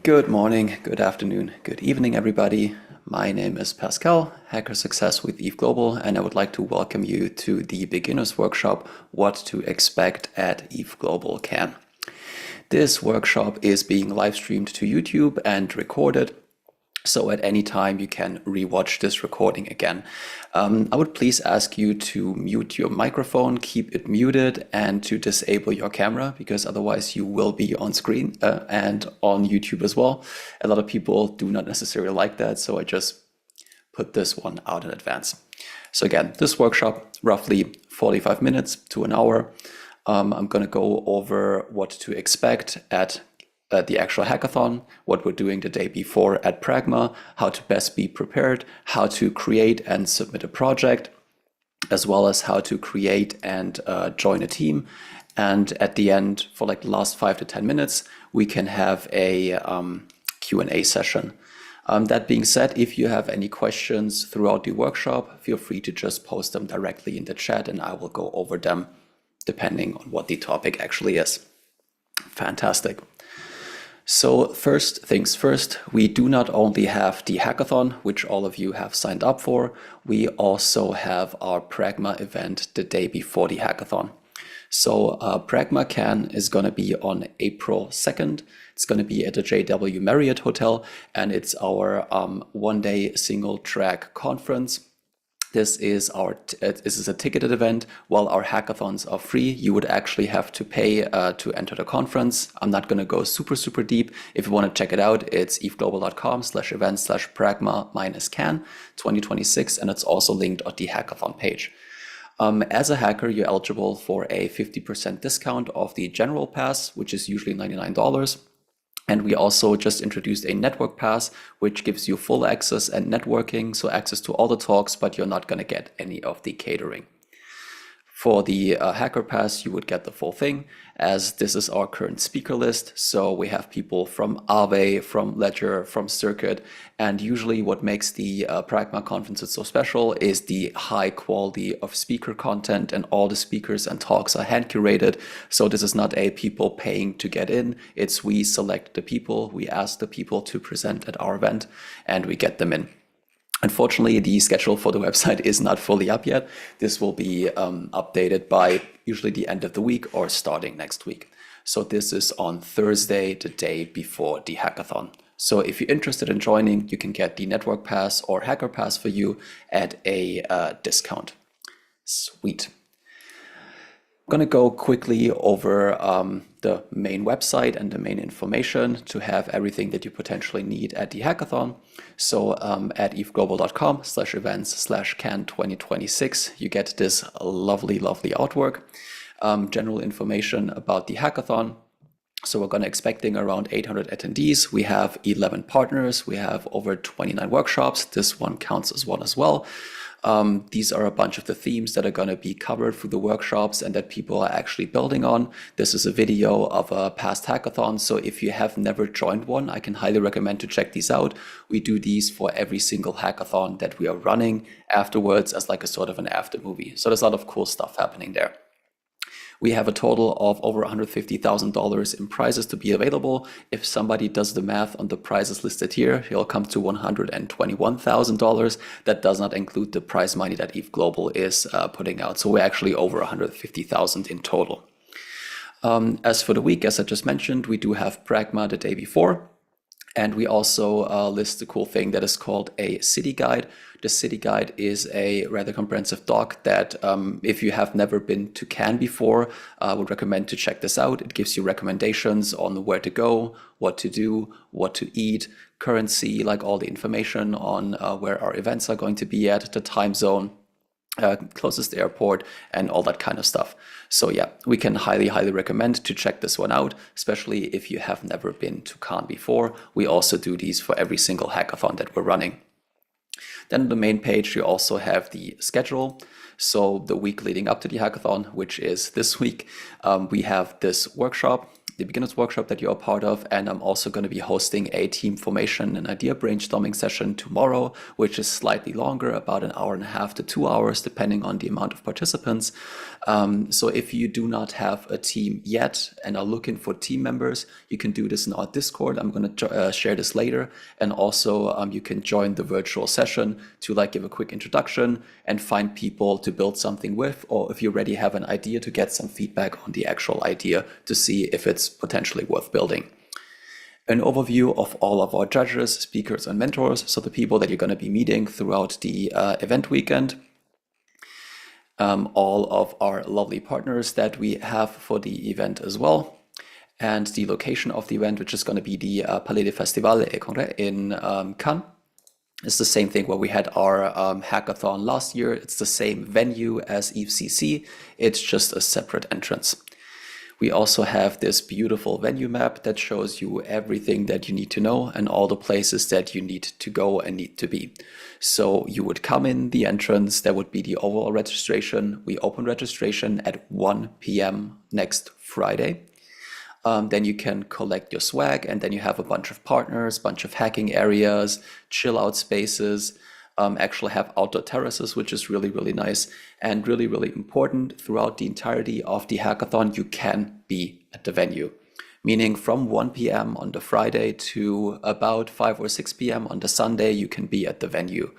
Good morning, good afternoon, good evening, everybody. My name is Pascal, Hacker Success with ETHGlobal, and I would like to welcome you to the beginner's workshop, What to Expect at ETHGlobal Can. This workshop is being live streamed to YouTube and recorded, so at any time you can rewatch this recording again. I would please ask you to mute your microphone, keep it muted, and to disable your camera, because otherwise you will be on screen and on YouTube as well. A lot of people do not necessarily like that, so I just put this one out in advance. So again, this workshop, roughly 45 minutes to an hour. I'm going to go over what to expect at the actual hackathon, what we're doing the day before at Pragma, how to best be prepared, how to create and submit a project, as well as how to create and join a team. And at the end, for like the last 5 to 10 minutes, we can have a Q&A session. That being said, if you have any questions throughout the workshop, feel free to just post them directly in the chat and I will go over them depending on what the topic actually is. Fantastic. So first things first, we do not only have the hackathon, which all of you have signed up for, we also have our Pragma event the day before the hackathon. So Pragma Can is going to be on April 2nd. It's going to be at the JW Marriott Hotel, and it's our one-day single-track conference. This is a ticketed event. While our hackathons are free, you would actually have to pay to enter the conference. I'm not going to go super deep. If you want to check it out, it's ethglobal.com/events/pragma-can 2026, and it's also linked on the hackathon page. As a hacker, you're eligible for a 50% discount of the general pass, which is usually $99. And we also just introduced a network pass, which gives you full access and networking, so access to all the talks, but you're not going to get any of the catering. For the hacker pass, you would get the full thing, as this is our current speaker list. So we have people from Aave, from Ledger, from Circuit, and usually what makes the Pragma conferences so special is the high quality of speaker content, and all the speakers and talks are hand curated. So this is not a people paying to get in, it's we select the people, we ask the people to present at our event, and we get them in. Unfortunately, the schedule for the website is not fully up yet. This will be updated by usually the end of the week or starting next week. So this is on Thursday, the day before the hackathon. So if you're interested in joining, you can get the network pass or hacker pass for you at a discount. Sweet. I'm going to go quickly over the main website and the main information to have everything that you potentially need at the hackathon. So at ethglobal.com/events/can 2026, you get this lovely artwork. General information about the hackathon. So we're going to expecting around 800 attendees. We have 11 partners. We have over 29 workshops. This one counts as one as well. These are a bunch of the themes that are going to be covered through the workshops and that people are actually building on. This is a video of a past hackathon, so if you have never joined one, I can highly recommend to check these out. We do these for every single hackathon that we are running afterwards as like a sort of an after movie. So there's a lot of cool stuff happening there. We have a total of over $150,000 in prizes to be available. If somebody does the math on the prizes listed here, he'll come to $121,000. That does not include the prize money that ETHGlobal is putting out. So we're actually over $150,000 in total. As for the week, as I just mentioned, we do have Pragma the day before. And we also list a cool thing that is called a city guide. The city guide is a rather comprehensive doc that if you have never been to Cannes before, I would recommend to check this out. It gives you recommendations on where to go, what to do, what to eat, currency, like all the information on where our events are going to be at, the time zone, closest airport, and all that kind of stuff. So yeah, we can highly recommend to check this one out, especially if you have never been to Cannes before. We also do these for every single hackathon that we're running. Then on the main page, you also have the schedule. So the week leading up to the hackathon, which is this week, we have this workshop. the beginners workshop that you're a part of, and I'm also going to be hosting a team formation and idea brainstorming session tomorrow, which is slightly longer, about an hour and a half to 2 hours, depending on the amount of participants. So if you do not have a team yet and are looking for team members, you can do this in our Discord. I'm going to share this later, and also you can join the virtual session to like give a quick introduction and find people to build something with, or if you already have an idea, to get some feedback on the actual idea to see if it's potentially worth building. An overview of all of our judges, speakers, and mentors, so the people that you're going to be meeting throughout the event weekend. All of our lovely partners that we have for the event as well. And the location of the event, which is going to be the Palais des Festivals et Congrès in Cannes. It's the same thing where we had our hackathon last year. It's the same venue as ETHCC. It's just a separate entrance. We also have this beautiful venue map that shows you everything that you need to know and all the places that you need to go and need to be. So you would come in the entrance, there would be the overall registration. We open registration at 1 p.m. next Friday. Then you can collect your swag, and then you have a bunch of partners, bunch of hacking areas, chill out spaces, actually have outdoor terraces, which is really, really nice and really, really important. Throughout the entirety of the hackathon, you can be at the venue, meaning from 1 p.m. on the Friday to about 5 or 6 p.m. on the Sunday, you can be at the venue.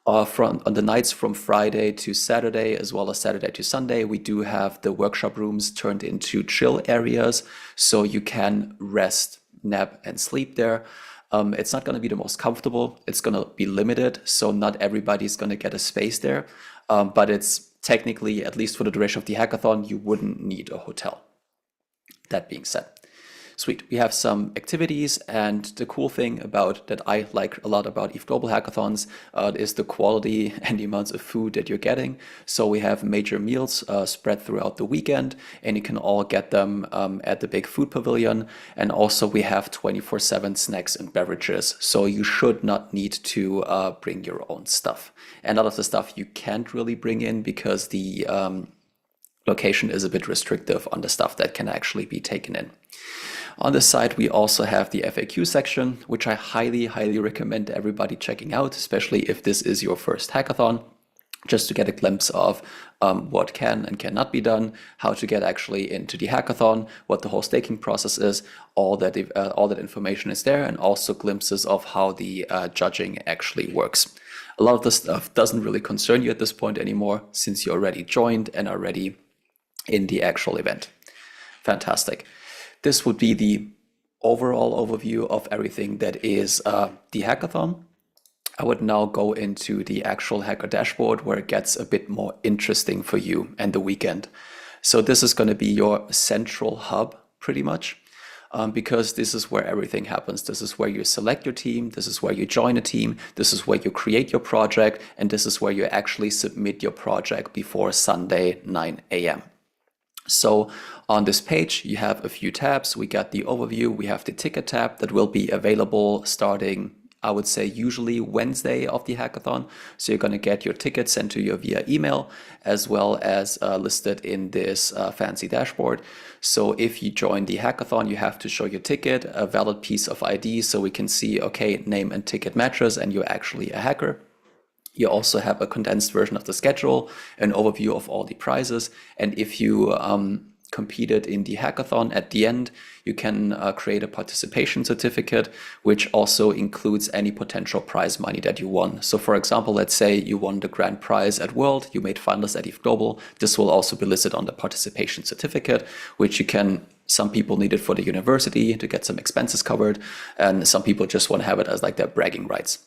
On the nights from Friday to Saturday, as well as Saturday to Sunday, we do have the workshop rooms turned into chill areas, so you can rest, nap, and sleep there. It's not going to be the most comfortable. It's going to be limited, so not everybody's going to get a space there. But it's technically, at least for the duration of the hackathon, you wouldn't need a hotel. That being said, sweet. We have some activities, and the cool thing about that I like a lot about ETHGlobal hackathons is the quality and the amounts of food that you're getting. So we have major meals spread throughout the weekend, and you can all get them at the big food pavilion. And also we have 24/7 snacks and beverages. So you should not need to bring your own stuff. And a lot of the stuff you can't really bring in because the location is a bit restrictive on the stuff that can actually be taken in. On this side, we also have the FAQ section, which I highly, highly recommend everybody checking out, especially if this is your first hackathon, just to get a glimpse of what can and cannot be done, how to get actually into the hackathon, what the whole staking process is, all that information is there, and also glimpses of how the judging actually works. A lot of this stuff doesn't really concern you at this point anymore, since you already joined and are ready in the actual event. Fantastic. This would be the overall overview of everything that is the hackathon. I would now go into the actual hacker dashboard, where it gets a bit more interesting for you and the weekend. So this is going to be your central hub pretty much, because this is where everything happens. This is where you select your team. This is where you join a team. This is where you create your project. And this is where you actually submit your project before Sunday, 9 a.m. So on this page, you have a few tabs. We got the overview. We have the ticket tab that will be available starting, I would say, usually Wednesday of the hackathon. So you're going to get your ticket sent to you via email, as well as listed in this fancy dashboard. So if you join the hackathon, you have to show your ticket, a valid piece of ID, so we can see, okay, name and ticket matches, and you're actually a hacker. You also have a condensed version of the schedule, an overview of all the prizes. And if you competed in the hackathon, at the end, you can create a participation certificate, which also includes any potential prize money that you won. So for example, let's say you won the grand prize at World, you made finalist at ETHGlobal. This will also be listed on the participation certificate, which you can, some people need it for the university to get some expenses covered, and some people just want to have it as like their bragging rights.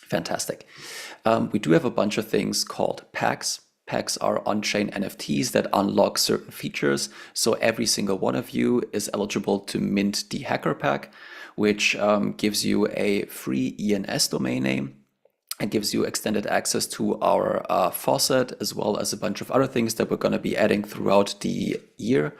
Fantastic. We do have a bunch of things called packs. Packs are on-chain NFTs that unlock certain features. So every single one of you is eligible to mint the hacker pack, which gives you a free ENS domain name and gives you extended access to our Faucet, as well as a bunch of other things that we're going to be adding throughout the year.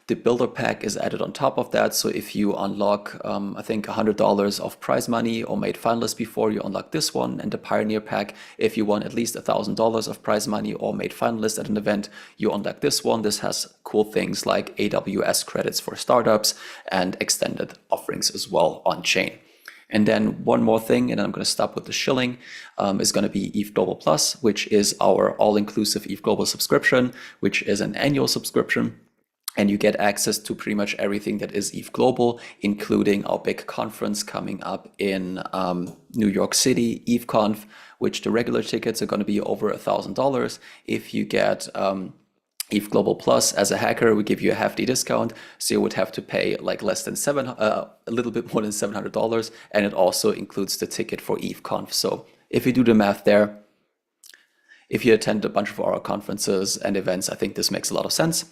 The builder pack is added on top of that. So if you unlock, I think $100 of prize money or made finalist before, you unlock this one. And the Pioneer pack, if you won at least $1,000 of prize money or made finalist at an event, you unlock this one. This has cool things like AWS credits for startups and extended offerings as well on chain. And then one more thing, and I'm going to stop with the shilling, is going to be ETHGlobal Plus, which is our all-inclusive ETHGlobal subscription, which is an annual subscription. And you get access to pretty much everything that is ETHGlobal, including our big conference coming up in New York City, ETHConf, which the regular tickets are going to be over $1,000. If you get ETHGlobal Plus as a hacker, we give you a hefty discount, so you would have to pay like a little bit more than $700, and it also includes the ticket for ETHConf. So if you do the math there, if you attend a bunch of our conferences and events, I think this makes a lot of sense.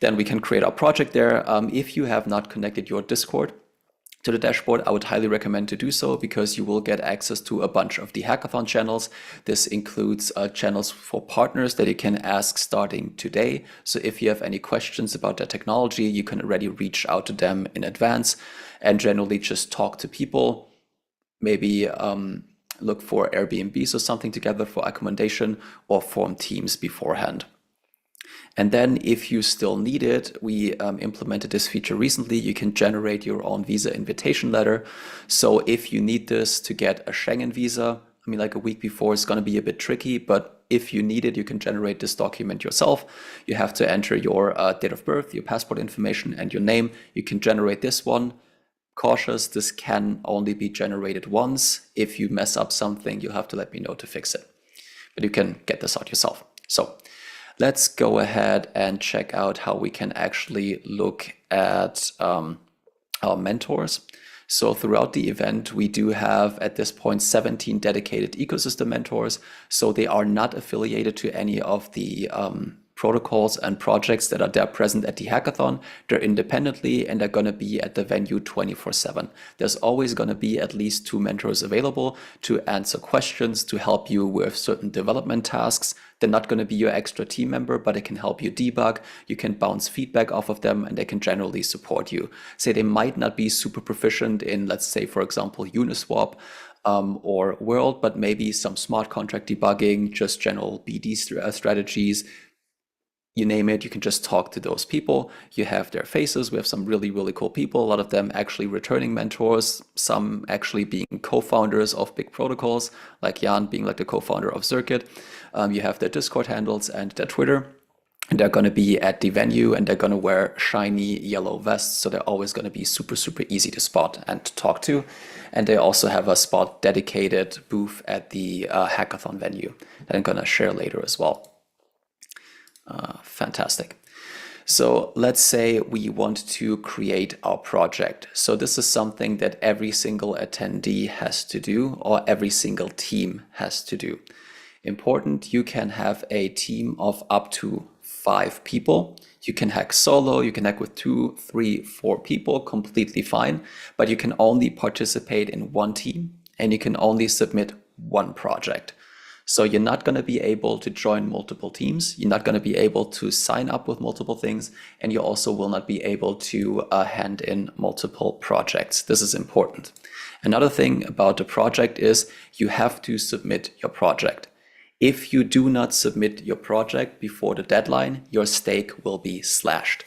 Then we can create our project there. If you have not connected your Discord to the dashboard, I would highly recommend to do so, because you will get access to a bunch of the hackathon channels. This includes channels for partners that you can ask starting today. So if you have any questions about the technology, you can already reach out to them in advance and generally just talk to people. Maybe look for Airbnbs or something together for accommodation, or form teams beforehand. And then if you still need it, we implemented this feature recently. You can generate your own visa invitation letter. So if you need this to get a Schengen visa, I mean, like a week before, it's going to be a bit tricky, but if you need it, you can generate this document yourself. You have to enter your date of birth, your passport information, and your name. You can generate this one. Cautious, this can only be generated once. If you mess up something, you have to let me know to fix it. But you can get this out yourself. So let's go ahead and check out how we can actually look at our mentors. So throughout the event, we do have at this point 17 dedicated ecosystem mentors. So they are not affiliated to any of the protocols and projects that are there present at the hackathon. They're independently, and they're going to be at the venue 24/7. There's always going to be at least 2 mentors available to answer questions, to help you with certain development tasks. They're not going to be your extra team member, but they can help you debug. You can bounce feedback off of them, and they can generally support you. Say they might not be super proficient in, let's say, for example, Uniswap or World, but maybe some smart contract debugging, just general BD strategies. You name it, you can just talk to those people. You have their faces. We have some really, really cool people, a lot of them actually returning mentors, some actually being co-founders of big protocols, like Jan being like the co-founder of Circuit. You have their Discord handles and their Twitter. And they're going to be at the venue, and they're going to wear shiny yellow vests. So they're always going to be super, super easy to spot and to talk to. And they also have a spot dedicated booth at the hackathon venue that I'm going to share later as well. Fantastic. So let's say we want to create our project. So this is something that every single attendee has to do, or every single team has to do. Important, you can have a team of up to 5 people. You can hack solo, you can hack with 2, 3, 4 people, completely fine, but you can only participate in one team, and you can only submit one project. So you're not going to be able to join multiple teams. You're not going to be able to sign up with multiple things. And you also will not be able to hand in multiple projects. This is important. Another thing about the project is you have to submit your project. If you do not submit your project before the deadline, your stake will be slashed.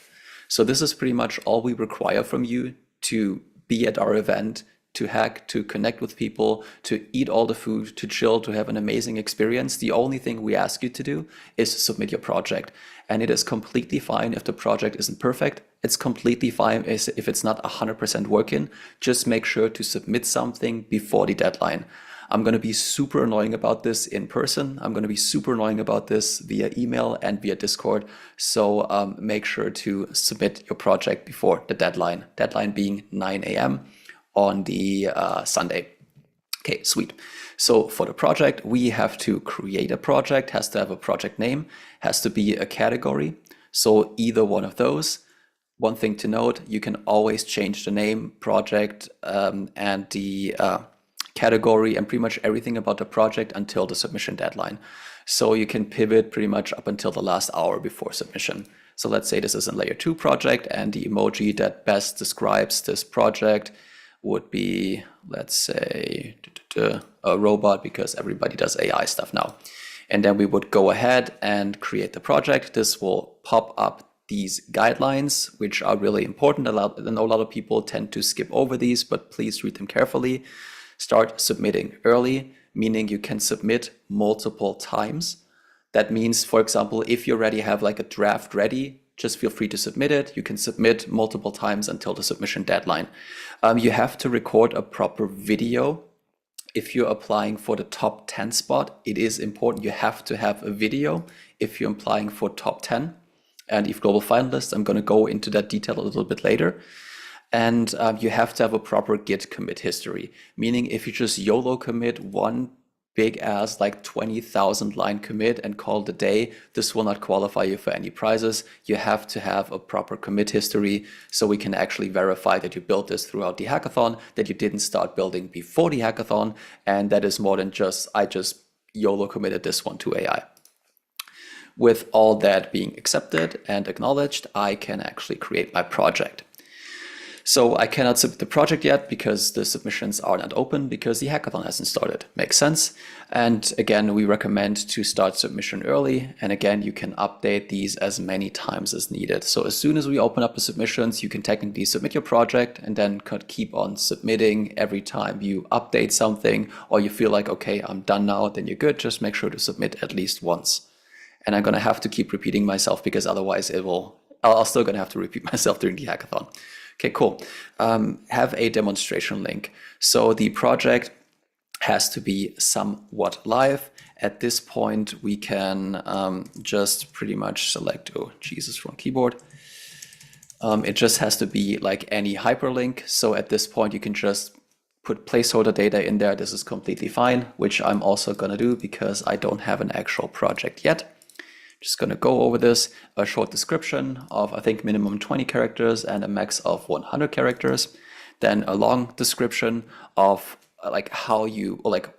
So this is pretty much all we require from you to be at our event, to hack, to connect with people, to eat all the food, to chill, to have an amazing experience. The only thing we ask you to do is submit your project. And it is completely fine if the project isn't perfect. It's completely fine if it's not 100% working. Just make sure to submit something before the deadline. I'm going to be super annoying about this in person. I'm going to be super annoying about this via email and via Discord. So make sure to submit your project before the deadline. Deadline being 9 a.m. on the Sunday. Okay, sweet. So for the project, we have to create a project, has to have a project name, has to be a category. So either one of those. One thing to note, you can always change the name, project, and the category and pretty much everything about the project until the submission deadline. So you can pivot pretty much up until the last hour before submission. So let's say this is a layer 2 project, and the emoji that best describes this project would be, let's say, a robot, because everybody does AI stuff now. And then we would go ahead and create the project. This will pop up these guidelines, which are really important. I know a lot of people tend to skip over these, but please read them carefully. Start submitting early, meaning you can submit multiple times. That means, for example, if you already have like a draft ready, just feel free to submit it. You can submit multiple times until the submission deadline. You have to record a proper video. If you're applying for the top 10 spot, it is important. You have to have a video if you're applying for top 10 and ETHGlobal finalist. I'm going to go into that detail a little bit later. And you have to have a proper Git commit history, meaning if you just YOLO commit one big ass like 20,000 line commit and call it a day, this will not qualify you for any prizes. You have to have a proper commit history so we can actually verify that you built this throughout the hackathon, that you didn't start building before the hackathon, and that is more than just, I just YOLO committed this one to AI. With all that being accepted and acknowledged, I can actually create my project. So I cannot submit the project yet because the submissions are not open because the hackathon hasn't started. Makes sense. And again, we recommend to start submission early. And again, you can update these as many times as needed. So as soon as we open up the submissions, you can technically submit your project and then could keep on submitting every time you update something, or you feel like, okay, I'm done now, then you're good. Just make sure to submit at least once. And I'm going to have to keep repeating myself because otherwise I'll still going to have to repeat myself during the hackathon. Okay, cool. Have a demonstration link. So the project has to be somewhat live. At this point, we can just pretty much select, oh, Jesus, from keyboard. It just has to be like any hyperlink. So at this point, you can just put placeholder data in there. This is completely fine, which I'm also going to do because I don't have an actual project yet. Just going to go over this, a short description of, I think, minimum 20 characters and a max of 100 characters. Then a long description of like how you, or like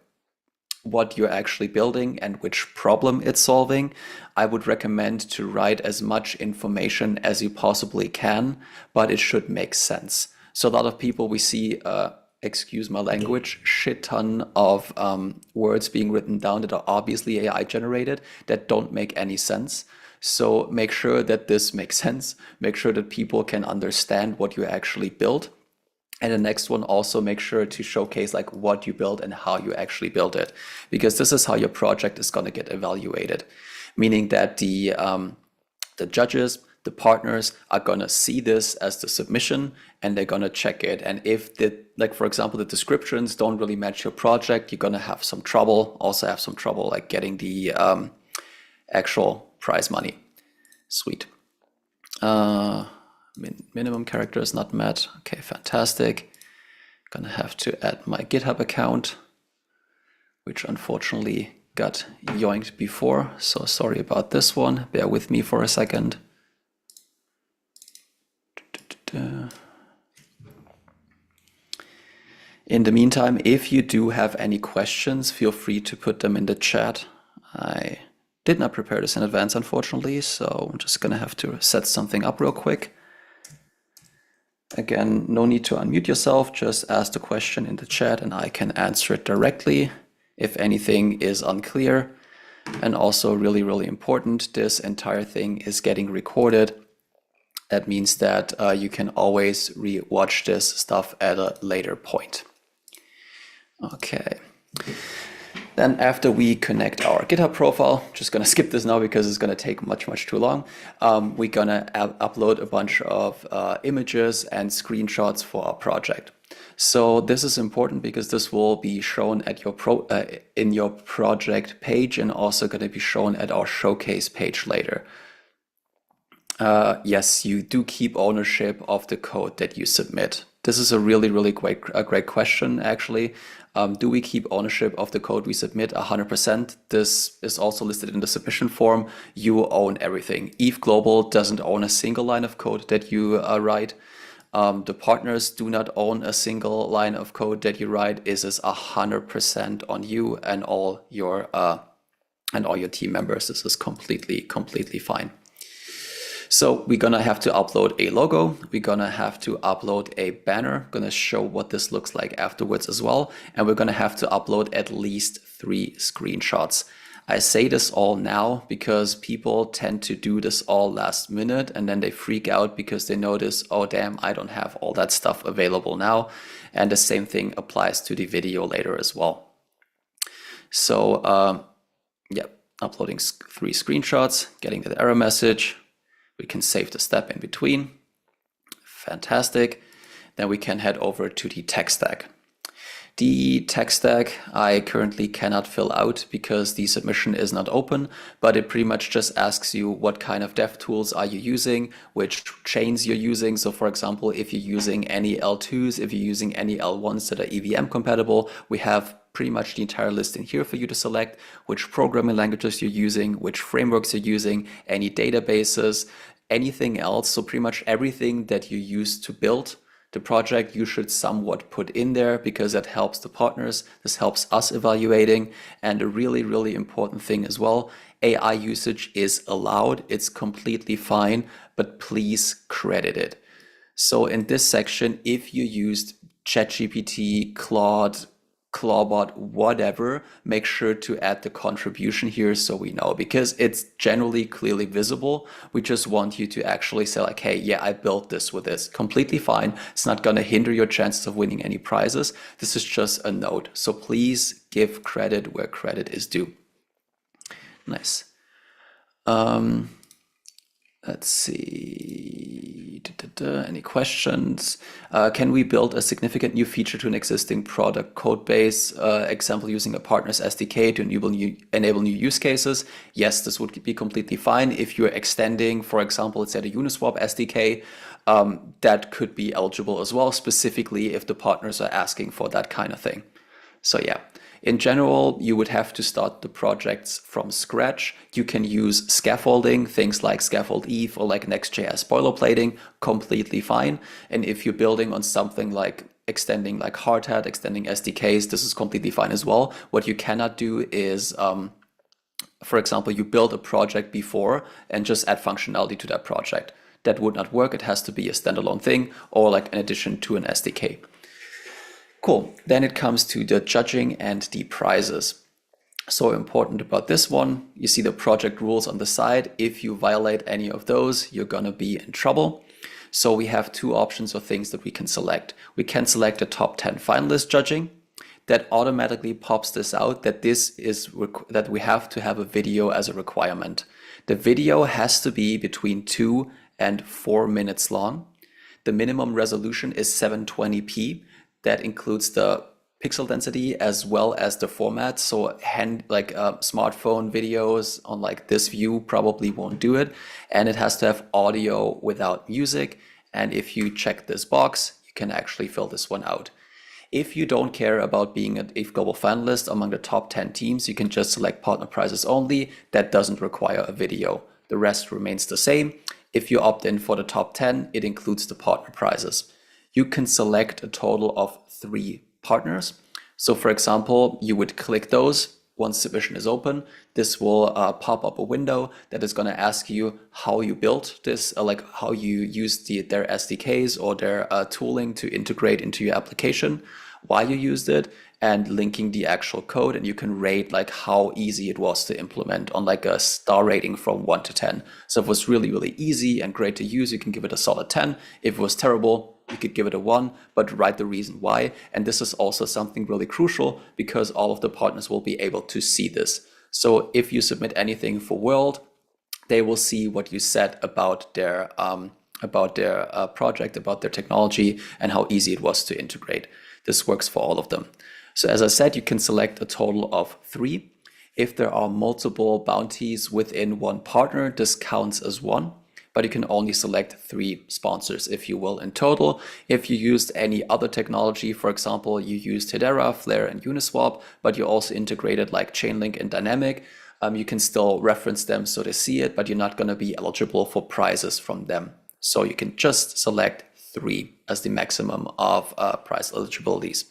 what you're actually building and which problem it's solving. I would recommend to write as much information as you possibly can, but it should make sense. So a lot of people we see, excuse my language, shit ton of words being written down that are obviously AI generated that don't make any sense. So make sure that this makes sense. Make sure that people can understand what you actually built. And the next one, also make sure to showcase like what you built and how you actually built it, because this is how your project is going to get evaluated. Meaning that the judges, the partners are going to see this as the submission and they're going to check it. And if like, for example, the descriptions don't really match your project, you're going to have some trouble, like getting the actual prize money. Sweet. Minimum characters not met. Okay, fantastic. Gonna have to add my GitHub account, which unfortunately got yoinked before. So sorry about this one. Bear with me for a second. In the meantime, if you do have any questions, feel free to put them in the chat. I did not prepare this in advance, unfortunately, so I'm just gonna have to set something up real quick. Again, no need to unmute yourself, just ask the question in the chat and I can answer it directly if anything is unclear. And also really, really important, this entire thing is getting recorded. That means that you can always re-watch this stuff at a later point. Okay. Then after we connect our GitHub profile, just gonna skip this now because it's gonna take much, much too long. We're gonna upload a bunch of images and screenshots for our project. So this is important because this will be shown at your in your project page and also gonna be shown at our showcase page later. Yes, you do keep ownership of the code that you submit. This is a really, really great question, actually. Do we keep ownership of the code we submit? 100%. This is also listed in the submission form. You own everything. ETHGlobal doesn't own a single line of code that you write. The partners do not own a single line of code that you write. This is 100% on you and all your team members. This is completely fine. So we're gonna have to upload a logo. We're gonna have to upload a banner. Gonna show what this looks like afterwards as well. And we're gonna have to upload at least 3 screenshots. I say this all now because people tend to do this all last minute and then they freak out because they notice, oh damn, I don't have all that stuff available now. And the same thing applies to the video later as well. So yeah, uploading 3 screenshots, getting the error message. We can save the step in between. Fantastic. Then we can head over to the tech stack. The tech stack I currently cannot fill out because the submission is not open, but it pretty much just asks you what kind of dev tools are you using, which chains you're using. So for example, if you're using any L2s, if you're using any L1s that are EVM compatible, we have pretty much the entire list in here for you to select, which programming languages you're using, which frameworks you're using, any databases, anything else. So pretty much everything that you use to build the project, you should somewhat put in there because that helps the partners. This helps us evaluating. And a really, really important thing as well, AI usage is allowed. It's completely fine, but please credit it. So in this section, if you used ChatGPT, Claude, Clawbot, whatever, make sure to add the contribution here so we know, because it's generally clearly visible. We just want you to actually say like, hey, yeah, I built this with this. Completely fine. It's not going to hinder your chances of winning any prizes. This is just a note. So please give credit where credit is due. Nice. Let's see. Any questions? Can we build a significant new feature to an existing product code base? Example, using a partner's SDK to enable new use cases. Yes, this would be completely fine. If you're extending, for example, let's say the Uniswap SDK, that could be eligible as well, specifically if the partners are asking for that kind of thing. So yeah. In general, you would have to start the projects from scratch. You can use scaffolding, things like Scaffold Eve or like Next.js boilerplating, completely fine. And if you're building on something like extending like Hardhat, extending SDKs, this is completely fine as well. What you cannot do is, for example, you build a project before and just add functionality to that project. That would not work. It has to be a standalone thing or like an addition to an SDK. Cool. Then it comes to the judging and the prizes. So important about this one, you see the project rules on the side. If you violate any of those, you're going to be in trouble. So we have 2 options of things that we can select. We can select the top 10 finalist judging. That automatically pops this out that that we have to have a video as a requirement. The video has to be between 2 and 4 minutes long. The minimum resolution is 720p. That includes the pixel density as well as the format. So smartphone videos on like this view probably won't do it. And it has to have audio without music. And if you check this box, you can actually fill this one out. If you don't care about being an ETHGlobal finalist among the top 10 teams, you can just select partner prizes only. That doesn't require a video. The rest remains the same. If you opt in for the top 10, it includes the partner prizes. You can select a total of 3 partners. So for example, you would click those. Once submission is open, this will pop up a window that is going to ask you how you built this, like how you used their SDKs or their tooling to integrate into your application, why you used it, and linking the actual code. And you can rate like how easy it was to implement on like a star rating from 1 to 10. So if it was really, really easy and great to use, you can give it a solid 10. If it was terrible, you could give it a 1, but write the reason why. And this is also something really crucial because all of the partners will be able to see this. So if you submit anything for World, they will see what you said about their project, about their technology, and how easy it was to integrate. This works for all of them. So as I said, you can select a total of 3. If there are multiple bounties within one partner, this counts as 1. But you can only select 3 sponsors, if you will, in total. If you used any other technology, for example, you used Hedera, Flare, and Uniswap, but you also integrated like Chainlink and Dynamic, you can still reference them so they see it, but you're not going to be eligible for prizes from them. So you can just select 3 as the maximum of prize eligibilities.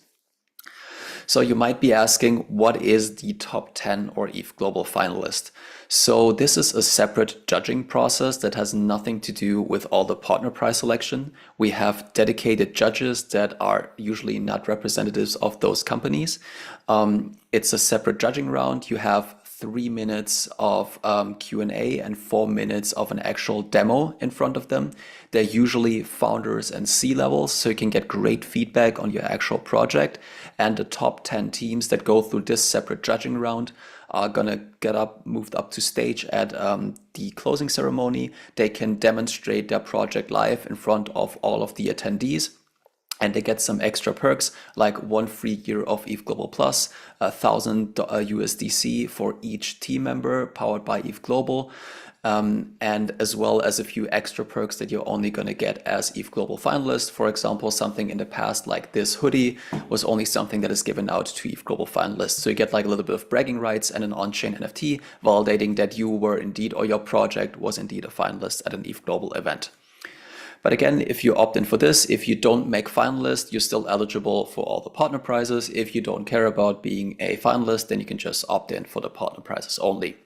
So you might be asking, what is the top 10 or ETHGlobal finalist? So this is a separate judging process that has nothing to do with all the partner prize selection. We have dedicated judges that are usually not representatives of those companies. It's a separate judging round. You have 3 minutes of Q&A and 4 minutes of an actual demo in front of them. They're usually founders and C-levels, so you can get great feedback on your actual project. And the top 10 teams that go through this separate judging round are gonna moved up to stage at the closing ceremony. They can demonstrate their project live in front of all of the attendees. And they get some extra perks like 1 free year of ETHGlobal Plus, 1,000 USDC for each team member powered by ETHGlobal, and as well as a few extra perks that you're only going to get as ETHGlobal finalist. For example, something in the past like this hoodie was only something that is given out to ETHGlobal finalists. So you get like a little bit of bragging rights and an on-chain NFT validating that you were indeed, or your project was indeed a finalist at an ETHGlobal event. But again, if you opt in for this, if you don't make finalist, you're still eligible for all the partner prizes. If you don't care about being a finalist, then you can just opt in for the partner prizes only.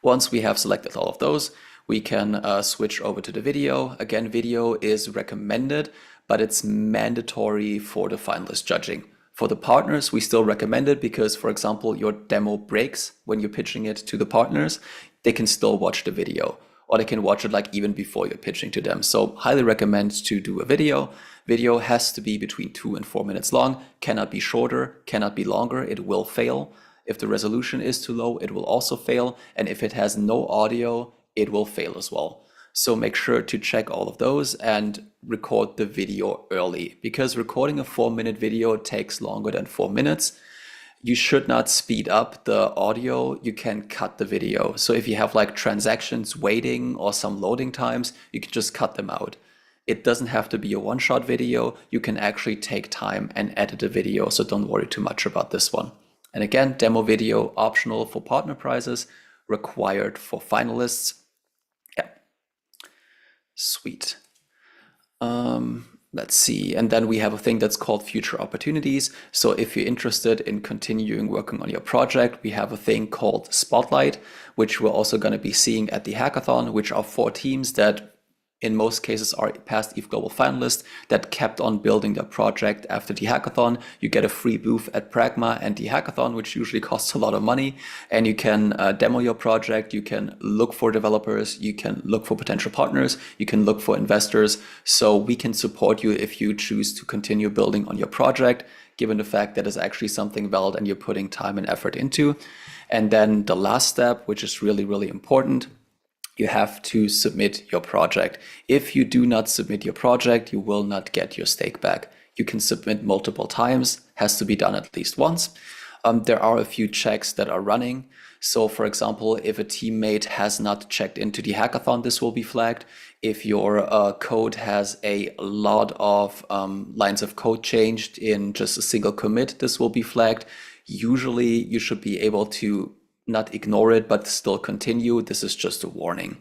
Once we have selected all of those, we can switch over to the video. Again, video is recommended, but it's mandatory for the finalist judging. For the partners, we still recommend it because, for example, your demo breaks when you're pitching it to the partners, they can still watch the video. Or they can watch it like even before you're pitching to them. So highly recommend to do a video. Video has to be between 2 and 4 minutes long, cannot be shorter, cannot be longer, it will fail. If the resolution is too low, it will also fail. And if it has no audio, it will fail as well. So make sure to check all of those and record the video early, because recording a 4-minute video takes longer than 4 minutes. You should not speed up the audio, you can cut the video. So if you have like transactions waiting or some loading times, you can just cut them out. It doesn't have to be a one-shot video, you can actually take time and edit the video, so don't worry too much about this one. And again, demo video optional for partner prizes, required for finalists. Yeah, sweet. Let's see, and then we have a thing that's called future opportunities. So if you're interested in continuing working on your project, we have a thing called Spotlight, which we're also going to be seeing at the hackathon, which are 4 teams that in most cases are past ETHGlobal finalists that kept on building their project after the hackathon. You get a free booth at Pragma and the hackathon, which usually costs a lot of money. And you can demo your project, you can look for developers, you can look for potential partners, you can look for investors. So we can support you if you choose to continue building on your project, given the fact that it's actually something valid and you're putting time and effort into. And then the last step, which is really, really important, you have to submit your project. If you do not submit your project, you will not get your stake back. You can submit multiple times, has to be done at least once. There are a few checks that are running. So for example, if a teammate has not checked into the hackathon, this will be flagged. If your code has a lot of lines of code changed in just a single commit, this will be flagged. Usually you should be able to not ignore it, but still continue. This is just a warning.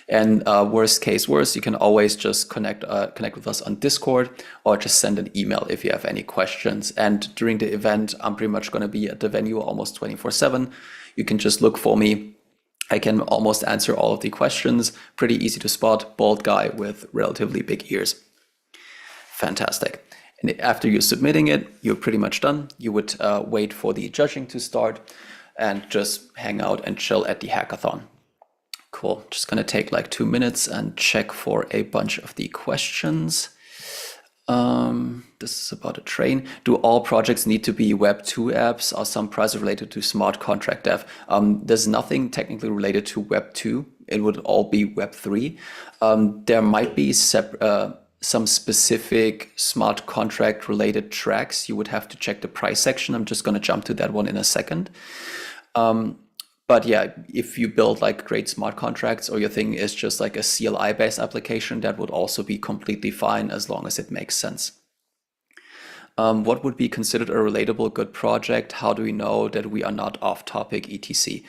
And worst case worse, you can always just connect with us on Discord or just send an email if you have any questions. And during the event, I'm pretty much going to be at the venue almost 24/7. You can just look for me. I can almost answer all of the questions. Pretty easy to spot, bald guy with relatively big ears. Fantastic. And after you're submitting it, you're pretty much done. You would wait for the judging to start and just hang out and chill at the hackathon. Cool, just gonna take like 2 minutes and check for a bunch of the questions. This is about a train. Do all projects need to be Web 2 apps or some price related to smart contract dev? There's nothing technically related to Web 2. It would all be Web 3. There might be some specific smart contract related tracks. You would have to check the price section. I'm just going to jump to that one in a second. But yeah, if you build like great smart contracts or your thing is just like a CLI based application, that would also be completely fine as long as it makes sense. What would be considered a relatable good project? How do we know that we are not off topic, etc.?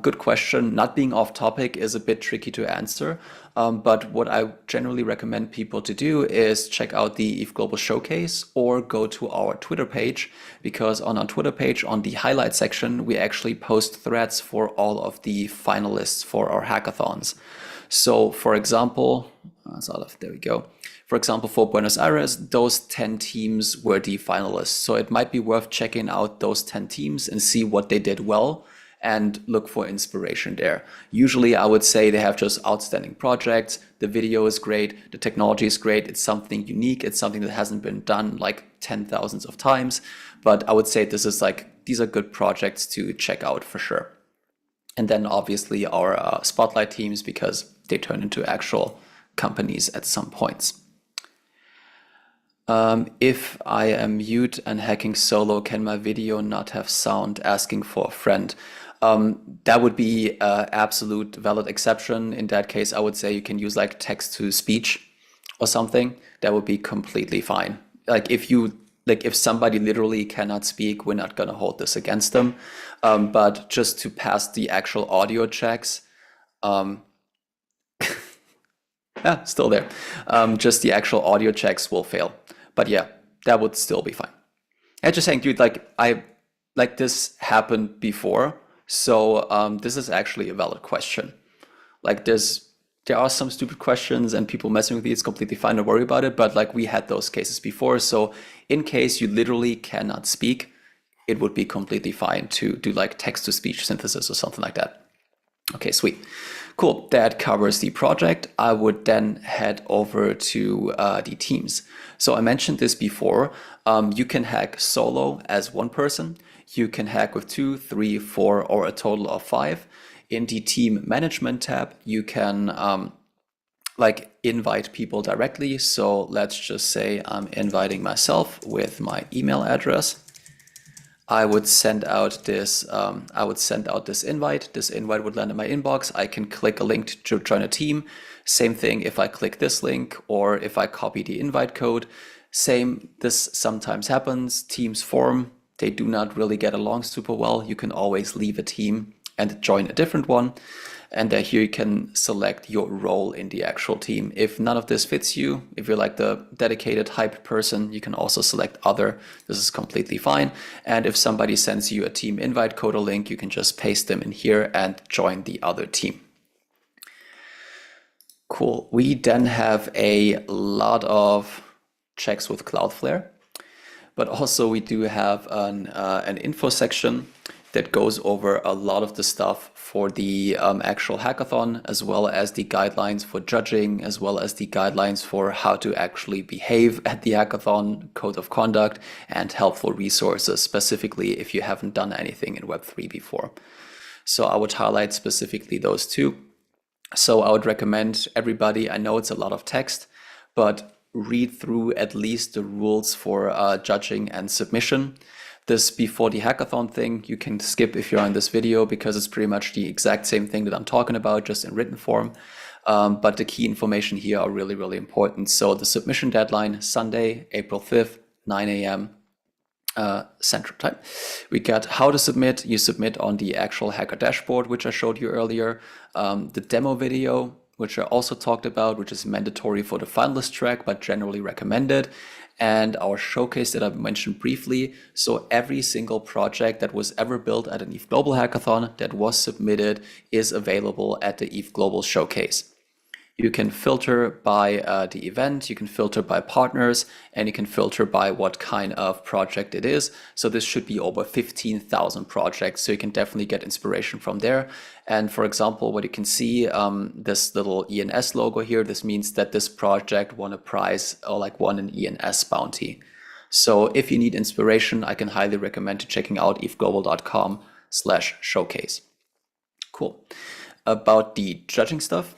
Good question. Not being off topic is a bit tricky to answer, but what I generally recommend people to do is check out the ETHGlobal showcase or go to our Twitter page, because on our Twitter page, on the highlight section, we actually post threads for all of the finalists for our hackathons. So for example, there we go. For example, for Buenos Aires, those 10 teams were the finalists. So it might be worth checking out those 10 teams and see what they did well and look for inspiration there. Usually I would say they have just outstanding projects. The video is great. The technology is great. It's something unique. It's something that hasn't been done like 10,000s of times. But I would say these are good projects to check out for sure. And then obviously our spotlight teams, because they turn into actual companies at some points. If I am mute and hacking solo, can my video not have sound? Asking for a friend. That would be an absolute valid exception. In that case, I would say you can use like text to speech or something. That would be completely fine. Like if somebody literally cannot speak, we're not gonna hold this against them. But just to pass the actual audio checks, yeah, still there. Just the actual audio checks will fail. But yeah, that would still be fine. I'm just saying, dude, like this happened before. So this is actually a valid question. Like there are some stupid questions and people messing with you. It's completely fine, don't worry about it. But like we had those cases before. So in case you literally cannot speak, it would be completely fine to do like text to speech synthesis or something like that. Okay, sweet. Cool, that covers the project. I would then head over to the teams. So I mentioned this before. You can hack solo as one person. You can hack with 2, 3, 4, or a total of 5. In the team management tab, you can like invite people directly. So let's just say I'm inviting myself with my email address. I would send out this invite. This invite would land in my inbox. I can click a link to join a team. Same thing if I click this link or if I copy the invite code. Same, this sometimes happens. Teams form. They do not really get along super well. You can always leave a team and join a different one. And then here you can select your role in the actual team. If none of this fits you, if you're like the dedicated hype person, you can also select other. This is completely fine. And if somebody sends you a team invite code or link, you can just paste them in here and join the other team. Cool. We then have a lot of checks with Cloudflare, but also we do have an info section that goes over a lot of the stuff for the actual hackathon, as well as the guidelines for judging, as well as the guidelines for how to actually behave at the hackathon, code of conduct, and helpful resources, specifically if you haven't done anything in Web3 before. So I would highlight specifically those two. So I would recommend everybody, I know it's a lot of text, but read through at least the rules for judging and submission. This before the hackathon thing, you can skip if you're on this video because it's pretty much the exact same thing that I'm talking about, just in written form. But the key information here are really, really important. So the submission deadline, Sunday, April 5th, 9 a.m. Central Time. We got how to submit. You submit on the actual hacker dashboard, which I showed you earlier. The demo video, which I also talked about, which is mandatory for the finalist track, but generally recommended. And our showcase that I mentioned briefly. So every single project that was ever built at an ETHGlobal hackathon that was submitted is available at the ETHGlobal showcase. You can filter by the event, you can filter by partners, and you can filter by what kind of project it is. So this should be over 15,000 projects. So you can definitely get inspiration from there. And for example, what you can see, this little ENS logo here, this means that this project won a prize or like won an ENS bounty. So if you need inspiration, I can highly recommend checking out ethgglobal.com/showcase. Cool. About the judging stuff.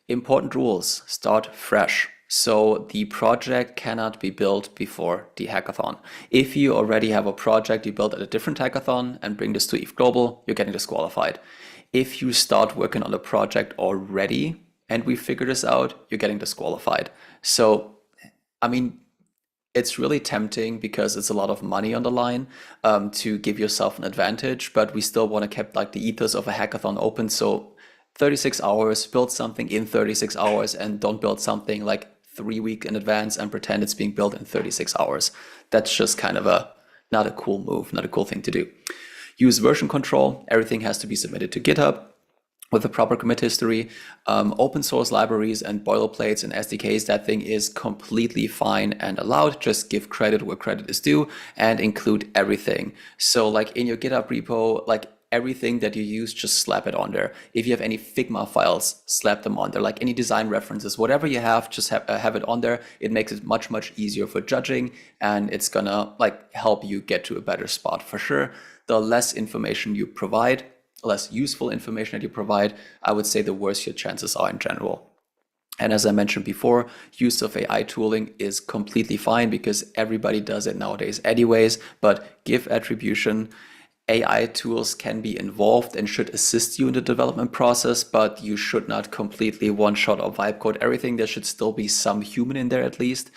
Important rules, start fresh. So the project cannot be built before the hackathon. If you already have a project you built at a different hackathon and bring this to ETHGlobal, you're getting disqualified. If you start working on the project already and we figure this out, you're getting disqualified. So, I mean, it's really tempting because it's a lot of money on the line to give yourself an advantage, but we still want to keep like the ethos of a hackathon open. So 36 hours, build something in 36 hours, and don't build something like 3 weeks in advance and pretend it's being built in 36 hours. That's just kind of not a cool move, not a cool thing to do. Use version control. Everything has to be submitted to GitHub with a proper commit history. Open source libraries and boilerplates and SDKs, that thing is completely fine and allowed. Just give credit where credit is due and include everything. So like in your GitHub repo, like everything that you use, just slap it on there. If you have any Figma files, slap them on there. Like any design references, whatever you have, just have it on there. It makes it much, much easier for judging, and it's gonna like help you get to a better spot for sure. The less information you provide, less useful information that you provide, I would say the worse your chances are in general. And as I mentioned before, use of AI tooling is completely fine because everybody does it nowadays anyways, but give attribution. AI tools can be involved and should assist you in the development process, but you should not completely one-shot or vibe code everything. There should still be some human in there at least.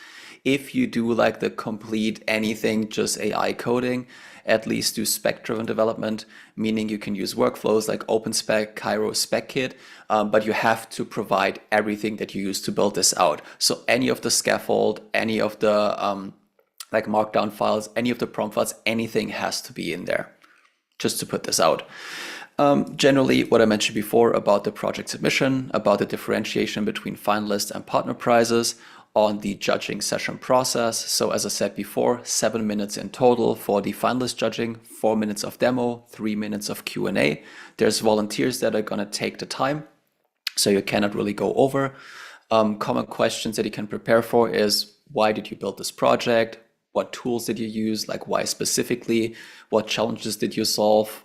If you do like the complete anything, just AI coding, at least do spec-driven development, meaning you can use workflows like OpenSpec, Cairo, SpecKit, but you have to provide everything that you use to build this out. So any of the scaffold, any of the like markdown files, any of the prompt files, anything has to be in there, just to put this out. Generally, what I mentioned before about the project submission, about the differentiation between finalist and partner prizes, on the judging session process. So as I said before, 7 minutes in total for the finalist judging, 4 minutes of demo, 3 minutes of Q&A. There's volunteers that are going to take the time, so you cannot really go over. Common questions that you can prepare for is, why did you build this project? What tools did you use? Like why specifically? What challenges did you solve?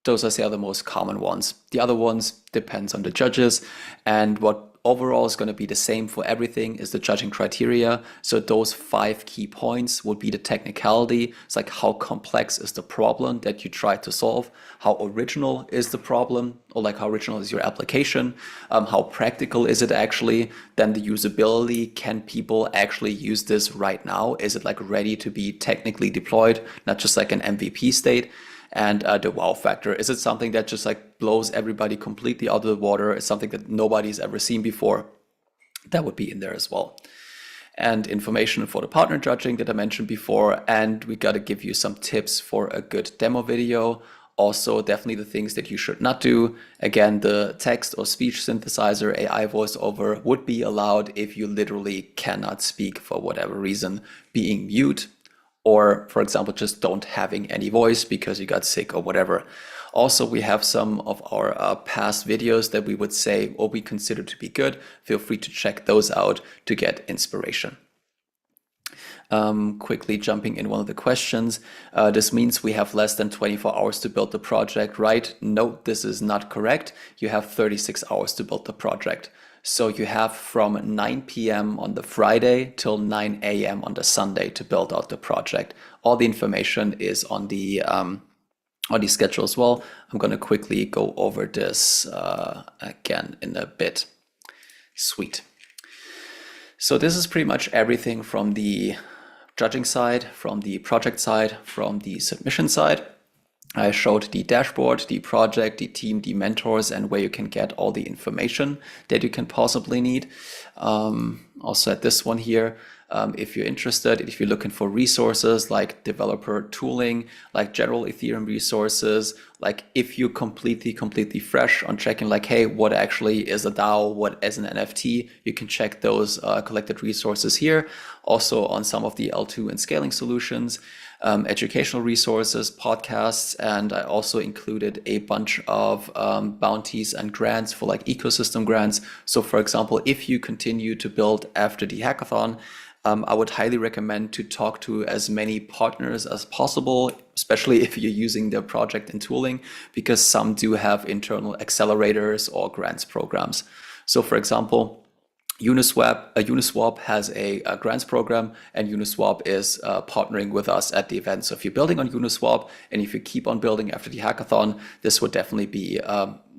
Those are the most common ones. The other ones depends on the judges, and what overall is going to be the same for everything is the judging criteria. So those 5 key points would be the technicality. It's like how complex is the problem that you try to solve, how original is the problem, or like how original is your application, how practical is it actually, then the usability, can people actually use this right now? Is it like ready to be technically deployed, not just like an MVP state? And the wow factor, is it something that just like blows everybody completely out of the water? It's something that nobody's ever seen before. That would be in there as well. And information for the partner judging that I mentioned before. And we got to give you some tips for a good demo video. Also, definitely the things that you should not do. Again, the text or speech synthesizer, AI voiceover would be allowed if you literally cannot speak for whatever reason, being mute, or for example, just don't having any voice because you got sick or whatever. Also, we have some of our past videos that we would say or we consider to be good. Feel free to check those out to get inspiration. Quickly jumping in one of the questions. This means we have less than 24 hours to build the project, right? No, this is not correct. You have 36 hours to build the project. So you have from 9 p.m. on the Friday till 9 a.m. on the Sunday to build out the project. All the information is on the schedule as well. I'm going to quickly go over this again in a bit. Sweet. So this is pretty much everything from the judging side, from the project side, from the submission side. I showed the dashboard, the project, the team, the mentors, and where you can get all the information that you can possibly need. Also at this one here, if you're interested, if you're looking for resources like developer tooling, like general Ethereum resources, like if you're completely fresh on checking like, hey, what actually is a DAO, what is an NFT, you can check those collected resources here. Also on some of the L2 and scaling solutions. Educational resources, podcasts, and I also included a bunch of bounties and grants for like ecosystem grants. So for example, if you continue to build after the hackathon, I would highly recommend to talk to as many partners as possible, especially if you're using their project and tooling, because some do have internal accelerators or grants programs. So for example, Uniswap has a grants program, and Uniswap is partnering with us at the event. So if you're building on Uniswap and if you keep on building after the hackathon, this would definitely be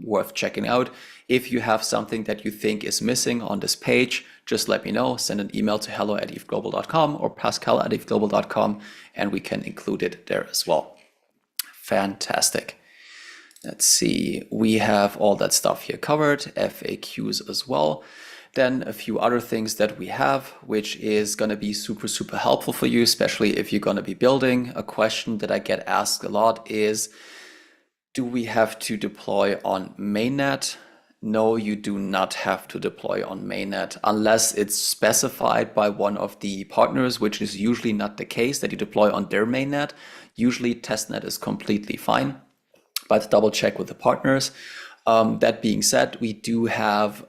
worth checking out. If you have something that you think is missing on this page, just let me know. Send an email to hello@ethglobal.com or pascal@ethglobal.com, and we can include it there as well. Fantastic. Let's see, we have all that stuff here covered, FAQs as well. Then a few other things that we have, which is going to be super helpful for you, especially if you're going to be building. A question that I get asked a lot is, do we have to deploy on mainnet? No, you do not have to deploy on mainnet unless it's specified by one of the partners, which is usually not the case, that you deploy on their mainnet. Usually testnet is completely fine, but double check with the partners. That being said, we do have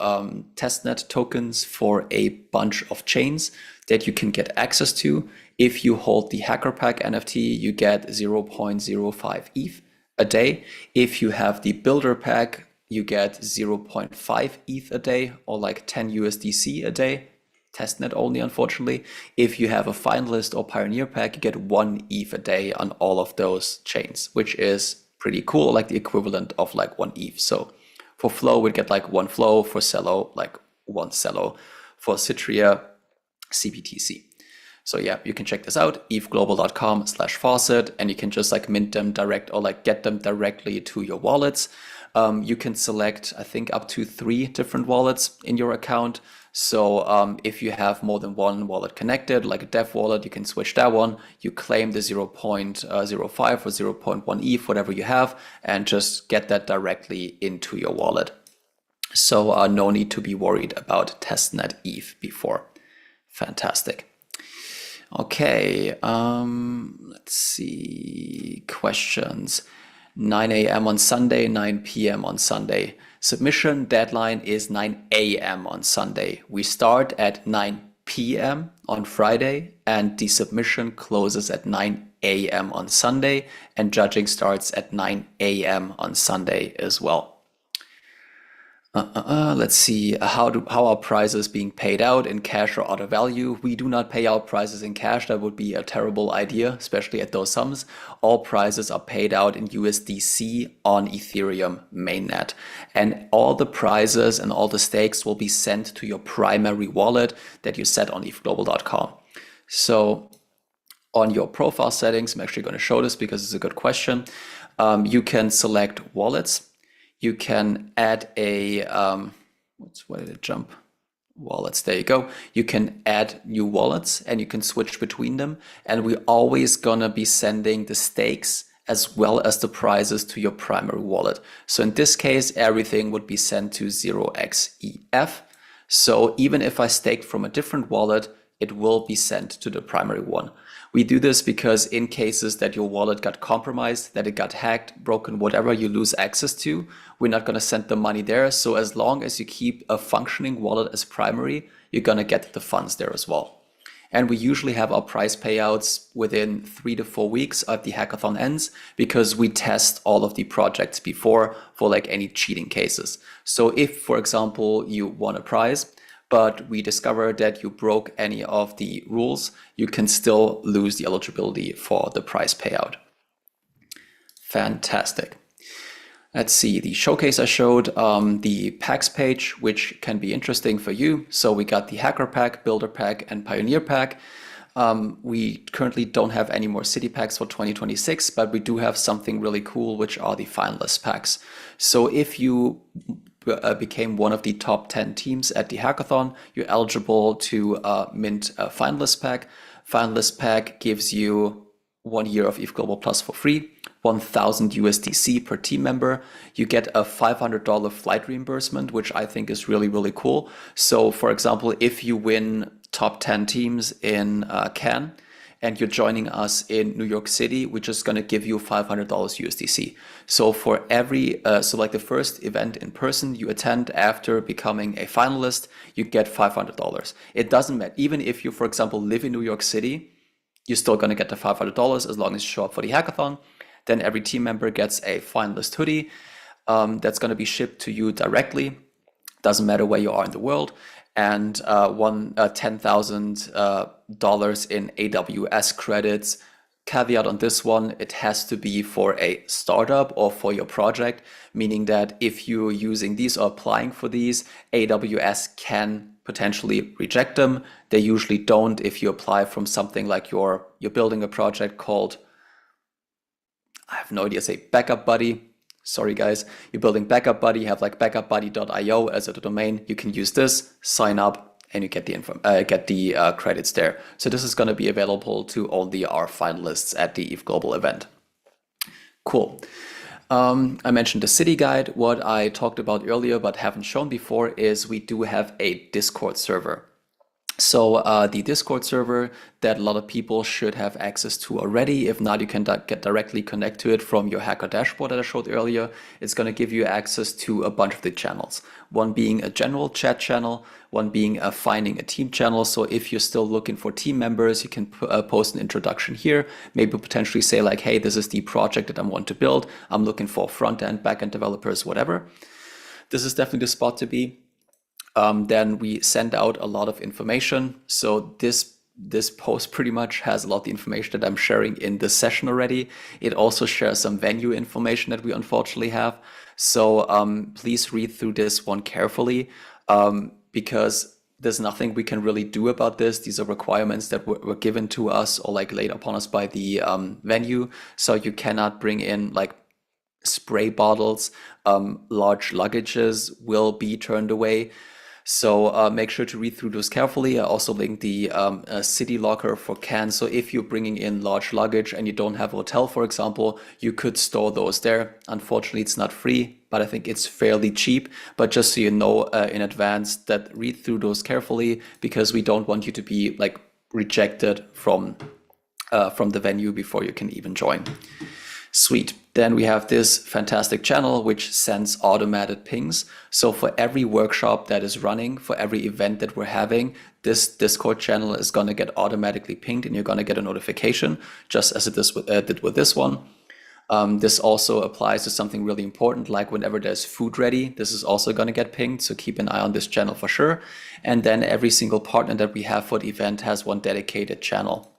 testnet tokens for a bunch of chains that you can get access to. If you hold the Hacker Pack NFT, you get 0.05 ETH a day. If you have the Builder Pack, you get 0.5 ETH a day, or like 10 USDC a day. Testnet only, unfortunately. If you have a Finalist or Pioneer Pack, you get 1 ETH a day on all of those chains, which is pretty cool, like the equivalent of like 1 ETH. So for Flow, we'd get like 1 Flow, for Cello, like 1 Cello, for Citria, CBTC. So yeah, you can check this out, ethglobal.com/faucet, and you can just like mint them direct or like get them directly to your wallets. You can select, I think, up to 3 different wallets in your account. So if you have more than one wallet connected, like a dev wallet, you can switch that one. You claim the 0.05 or 0.1 ETH, whatever you have, and just get that directly into your wallet. So no need to be worried about testnet ETH before. Fantastic. Okay, let's see, questions. 9 a.m. on Sunday, 9 p.m. on Sunday. Submission deadline is 9 a.m. on Sunday. We start at 9 p.m. on Friday, and the submission closes at 9 a.m. on Sunday, and judging starts at 9 a.m. on Sunday as well. Let's see, how are prizes being paid out in cash or other value? We do not pay out prizes in cash. That would be a terrible idea, especially at those sums. All prizes are paid out in USDC on Ethereum mainnet. And all the prizes and all the stakes will be sent to your primary wallet that you set on ethglobal.com. So on your profile settings, I'm actually going to show this because it's a good question. You can select wallets. You can add a, where did it jump? Wallets, there you go. You can add new wallets and you can switch between them. And we're always gonna be sending the stakes as well as the prizes to your primary wallet. So in this case, everything would be sent to 0xEF. So even if I staked from a different wallet, it will be sent to the primary one. We do this because in cases that your wallet got compromised, that it got hacked, broken, whatever you lose access to, we're not going to send the money there. So as long as you keep a functioning wallet as primary, you're going to get the funds there as well. And we usually have our prize payouts within 3 to 4 weeks of the hackathon ends, because we test all of the projects before for like any cheating cases. So if, for example, you won a prize, but we discover that you broke any of the rules, you can still lose the eligibility for the prize payout. Fantastic. Let's see, the showcase I showed, the packs page, which can be interesting for you. So we got the Hacker Pack, Builder Pack, and Pioneer Pack. We currently don't have any more city packs for 2026, but we do have something really cool, which are the Finalist packs. So if you became one of the top 10 teams at the hackathon, you're eligible to mint a Finalist pack. Finalist pack gives you 1 year of ETHGlobal Plus for free, 1,000 USDC per team member. You get a $500 flight reimbursement, which I think is really, really cool. So for example, if you win top 10 teams in Cannes, and you're joining us in New York City, we're just going to give you $500 USDC. So for every, so like the first event in person you attend after becoming a finalist, you get $500. It doesn't matter. Even if you, for example, live in New York City, you're still going to get the $500 as long as you show up for the hackathon. Then every team member gets a finalist hoodie that's going to be shipped to you directly. Doesn't matter where you are in the world. and $10,000 in AWS credits. Caveat on this one, it has to be for a startup or for your project, meaning that if you're using these or applying for these, AWS can potentially reject them. They usually don't if you apply from something like you're building a project called, I have no idea, say Backup Buddy. Sorry guys, you're building Backup Buddy, you have like backupbuddy.io as a domain. You can use this, sign up, and you get the credits there. So this is going to be available to only our finalists at the ETHGlobal event. Cool. I mentioned the city guide. What I talked about earlier but haven't shown before is we do have a Discord server. So the Discord server that a lot of people should have access to already. If not, you can get directly connect to it from your Hacker dashboard that I showed earlier. It's going to give you access to a bunch of the channels. One being a general chat channel, one being finding a team channel. So if you're still looking for team members, you can post an introduction here. Maybe potentially say like, hey, this is the project that I want to build. I'm looking for front-end, back-end developers, whatever. This is definitely the spot to be. Then we send out a lot of information. So this post pretty much has a lot of the information that I'm sharing in this session already. It also shares some venue information that we unfortunately have. So please read through this one carefully because there's nothing we can really do about this. These are requirements that were given to us or like laid upon us by the venue. So you cannot bring in like spray bottles. Large luggages will be turned away. So make sure to read through those carefully. I also linked the city locker for cans. So if you're bringing in large luggage and you don't have a hotel, for example, you could store those there. Unfortunately, it's not free, but I think it's fairly cheap. But just so you know in advance that read through those carefully because we don't want you to be like rejected from the venue before you can even join. Sweet. Then we have this fantastic channel which sends automated pings. So for every workshop that is running, for every event that we're having, this Discord channel is going to get automatically pinged and you're going to get a notification just as it did with this one. This also applies to something really important, like whenever there's food ready, this is also going to get pinged. So keep an eye on this channel for sure. And then every single partner that we have for the event has one dedicated channel.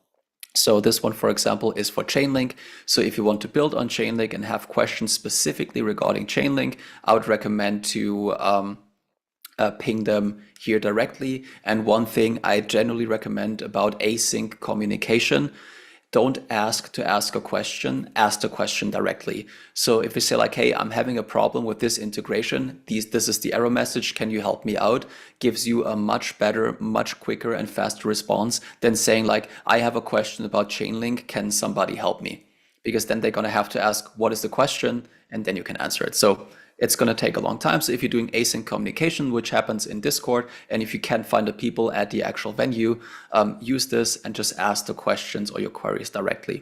So this one, for example, is for Chainlink. So if you want to build on Chainlink and have questions specifically regarding Chainlink, I would recommend to ping them here directly. And one thing I generally recommend about async communication, don't ask to ask a question, ask the question directly. So if you say like, hey, I'm having a problem with this integration, this is the error message, can you help me out? Gives you a much better, much quicker and faster response than saying like, I have a question about Chainlink, can somebody help me? Because then they're gonna have to ask, what is the question? And then you can answer it. So it's going to take a long time. So if you're doing async communication, which happens in Discord, and if you can't find the people at the actual venue, use this and just ask the questions or your queries directly.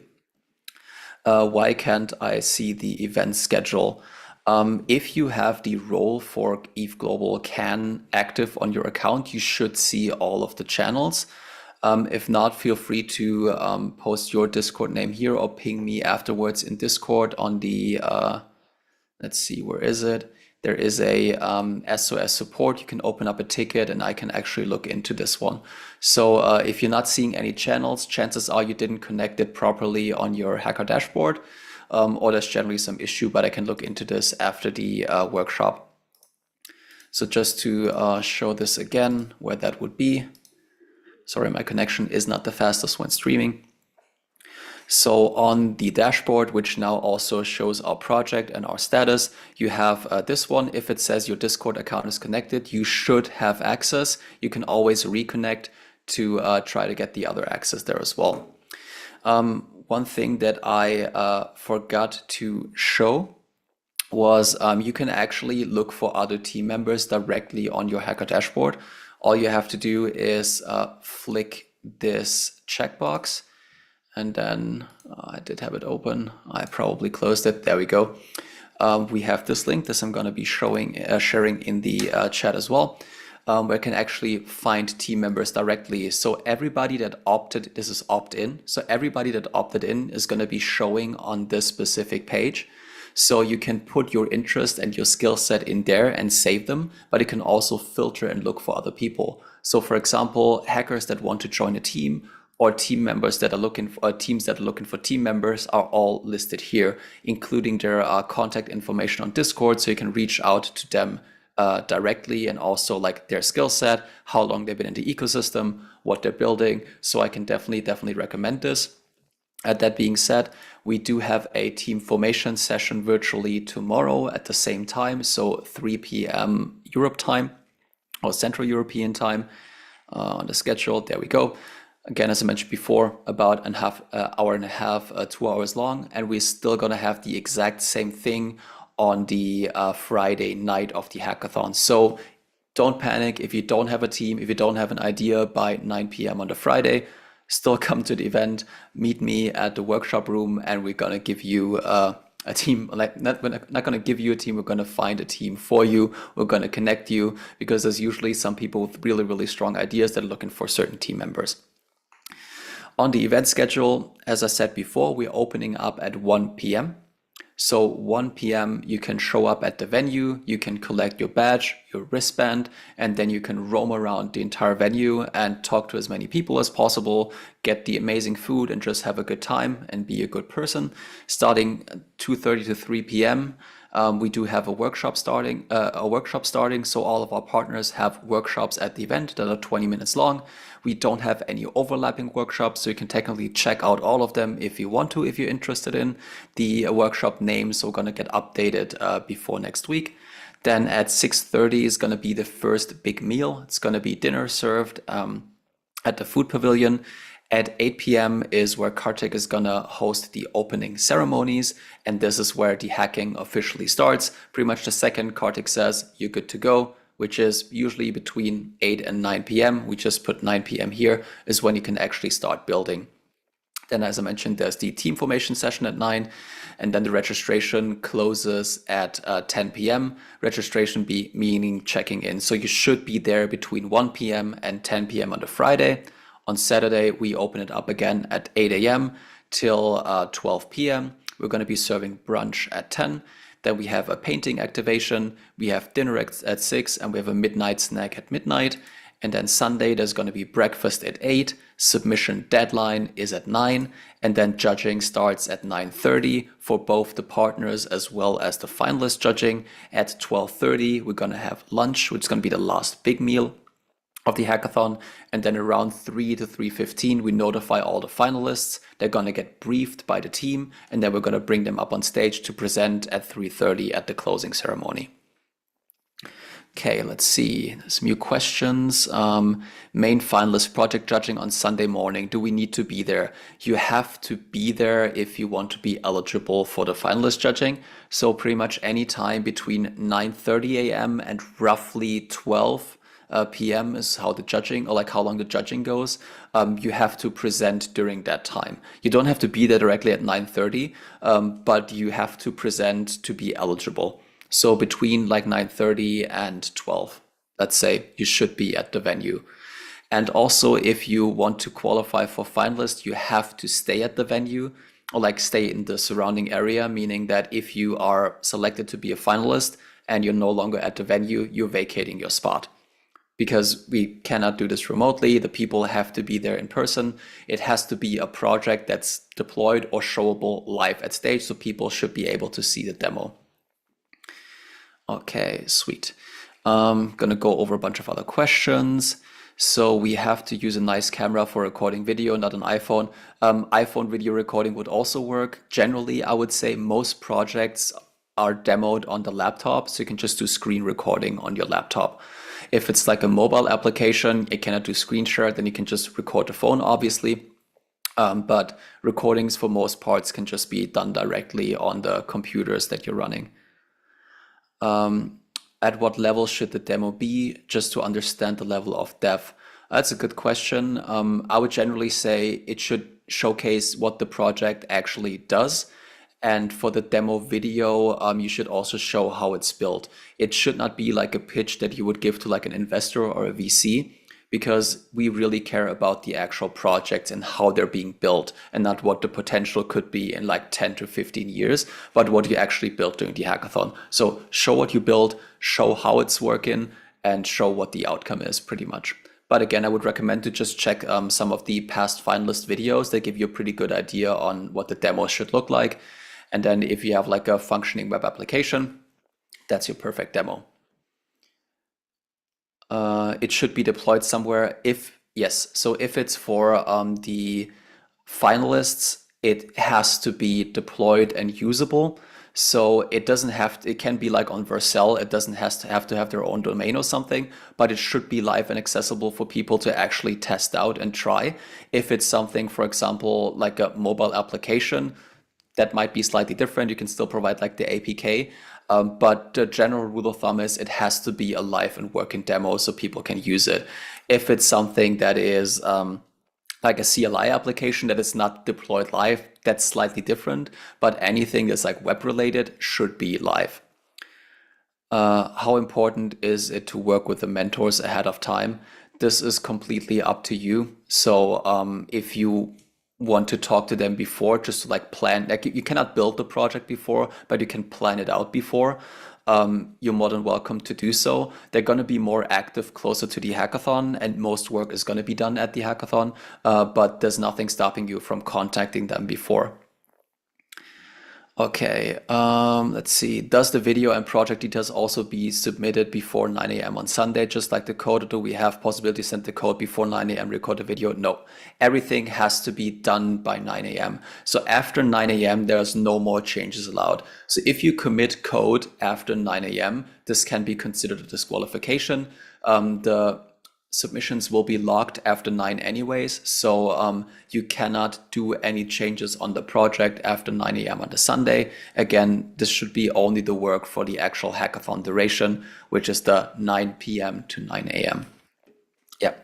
Why can't I see the event schedule? If you have the role for ETHGlobal CAN active on your account, you should see all of the channels. If not, feel free to post your Discord name here or ping me afterwards in Discord on the let's see, where is it? There is a SOS support. You can open up a ticket and I can actually look into this one. So if you're not seeing any channels, chances are you didn't connect it properly on your Hacker dashboard, or there's generally some issue, but I can look into this after the workshop. So just to show this again, where that would be. Sorry, my connection is not the fastest when streaming. So on the dashboard, which now also shows our project and our status, you have this one. If it says your Discord account is connected, you should have access. You can always reconnect to try to get the other access there as well. One thing that I forgot to show was you can actually look for other team members directly on your Hacker dashboard. All you have to do is flick this checkbox. And then I did have it open. I probably closed it. There we go. We have this link. This I'm going to be sharing in the chat as well, where you can actually find team members directly. So everybody that opted, this is opt-in. So everybody that opted in is going to be showing on this specific page. So you can put your interest and your skill set in there and save them, but you can also filter and look for other people. So for example, hackers that want to join a team or team members that are looking for teams that are looking for team members are all listed here, including their contact information on Discord, so you can reach out to them directly, and also like their skill set, how long they've been in the ecosystem, what they're building. So I can definitely recommend this. That being said, we do have a team formation session virtually tomorrow at the same time, so 3 p.m. Europe time or Central European time on the schedule. There we go. Again, as I mentioned before, about an hour and a half, 2 hours long, and we're still gonna have the exact same thing on the Friday night of the hackathon. So don't panic if you don't have a team, if you don't have an idea by 9 p.m. on the Friday. Still come to the event, meet me at the workshop room, and we're gonna give you a team. Like we're not gonna give you a team, we're gonna find a team for you. We're gonna connect you, because there's usually some people with really strong ideas that are looking for certain team members. On the event schedule, as I said before, we're opening up at 1 p.m. So 1 p.m. you can show up at the venue, you can collect your badge, your wristband, and then you can roam around the entire venue and talk to as many people as possible, get the amazing food, and just have a good time and be a good person. Starting 2:30 to 3 p.m. We do have a workshop starting. So all of our partners have workshops at the event that are 20 minutes long. We don't have any overlapping workshops, so you can technically check out all of them if you want to, if you're interested in. The workshop names are going to get updated before next week. Then at 6:30 is going to be the first big meal. It's going to be dinner served at the food pavilion. At 8 p.m. is where Kartik is gonna host the opening ceremonies, and this is where the hacking officially starts. Pretty much the second Kartik says you're good to go, which is usually between 8 and 9 p.m. We just put 9 p.m. here, is when you can actually start building. Then, as I mentioned, there's the team formation session at 9, and then the registration closes at 10 p.m. Registration meaning checking in. So you should be there between 1 p.m. and 10 p.m. on the Friday. On Saturday, we open it up again at 8 a.m. till 12 p.m. We're going to be serving brunch at 10. Then we have a painting activation. We have dinner at 6, and we have a midnight snack at midnight. And then Sunday, there's going to be breakfast at 8. Submission deadline is at 9. And then judging starts at 9:30 for both the partners as well as the finalist judging. At 12:30, we're going to have lunch, which is going to be the last big meal of the hackathon, and then around 3 to 3:15 we notify all the finalists. They're going to get briefed by the team, and then we're going to bring them up on stage to present at 3:30 at the closing ceremony. Okay, let's see, there's some new questions. Main finalist project judging on Sunday morning, do we need to be there? You have to be there if you want to be eligible for the finalist judging. So pretty much any time between 9:30 a.m. and roughly 12 p.m. is how the judging, or like how long the judging goes. You have to present during that time. You don't have to be there directly at 9:30, but you have to present to be eligible. So between like 9:30 and 12, let's say, you should be at the venue. And also, if you want to qualify for finalist, you have to stay at the venue, or like stay in the surrounding area, meaning that if you are selected to be a finalist and you're no longer at the venue, you're vacating your spot. Because we cannot do this remotely, the people have to be there in person. It has to be a project that's deployed or showable live at stage, so people should be able to see the demo. Okay, sweet. Gonna go over a bunch of other questions. So we have to use a nice camera for recording video, not an iPhone. iPhone video recording would also work. Generally, I would say most projects are demoed on the laptop, so you can just do screen recording on your laptop. If it's like a mobile application, you cannot do screen share, then you can just record the phone, obviously. But recordings for most parts can just be done directly on the computers that you're running. At what level should the demo be, just to understand the level of dev? That's a good question. I would generally say it should showcase what the project actually does. And for the demo video, you should also show how it's built. It should not be like a pitch that you would give to like an investor or a VC, because we really care about the actual projects and how they're being built, and not what the potential could be in like 10 to 15 years, but what you actually built during the hackathon. So show what you built, show how it's working, and show what the outcome is pretty much. But again, I would recommend to just check some of the past finalist videos. They give you a pretty good idea on what the demo should look like. And then if you have like a functioning web application, that's your perfect demo. It should be deployed somewhere. Yes, so if it's for the finalists, it has to be deployed and usable. So it doesn't have to, it can be like on Vercel, it doesn't have to have their own domain or something, but it should be live and accessible for people to actually test out and try. If it's something, for example, like a mobile application, that might be slightly different. You can still provide like the APK, but the general rule of thumb is it has to be a live and working demo so people can use it. If it's something that is like a CLI application that is not deployed live, that's slightly different, but anything that's like web related should be live. How important is it to work with the mentors ahead of time? This is completely up to you. So if you want to talk to them before, just to like plan, like you cannot build the project before, but you can plan it out before. You're more than welcome to do so. They're going to be more active closer to the hackathon, and most work is going to be done at the hackathon, but there's nothing stopping you from contacting them before. Okay, let's see. Does the video and project details also be submitted before 9 a.m. on Sunday, just like the code? Or do we have possibility to send the code before 9 a.m., record the video? No, everything has to be done by 9 a.m. So after 9 a.m., there's no more changes allowed. So if you commit code after 9 a.m., this can be considered a disqualification. The submissions will be locked after 9 anyways, so you cannot do any changes on the project after 9 a.m. on the Sunday. Again, this should be only the work for the actual hackathon duration, which is the 9 p.m. to 9 a.m. Yeah.